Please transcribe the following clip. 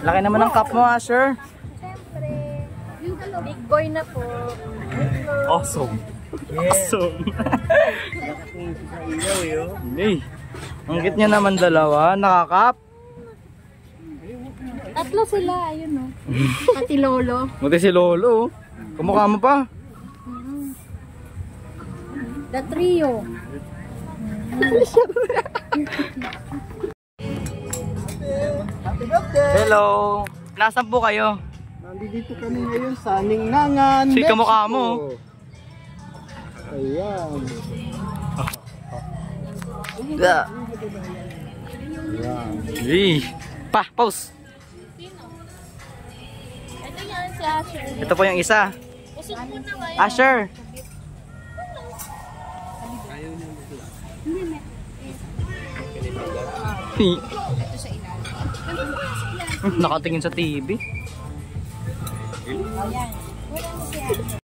Laki naman ng cup mo, Asher. Siyempre. Big boy na po. Awesome. Awesome. Hey, ang cute niya naman dalawa. Nakakap. Tatlo sila, ayun o. Pati lolo. Buti si Lolo. Kumukha mo pa. The trio. Hello. Nasaan po kayo? Nandito kami ngayon sa Ningnangan, Si Mexico. kamukha mo. Ayan. Yeah. Ayan. Hey. Pa, pause. Ito yan si Asher. Ito po yung isa. Usog mo na ngayon. Asher. Nakatingin sa TV. Ayan.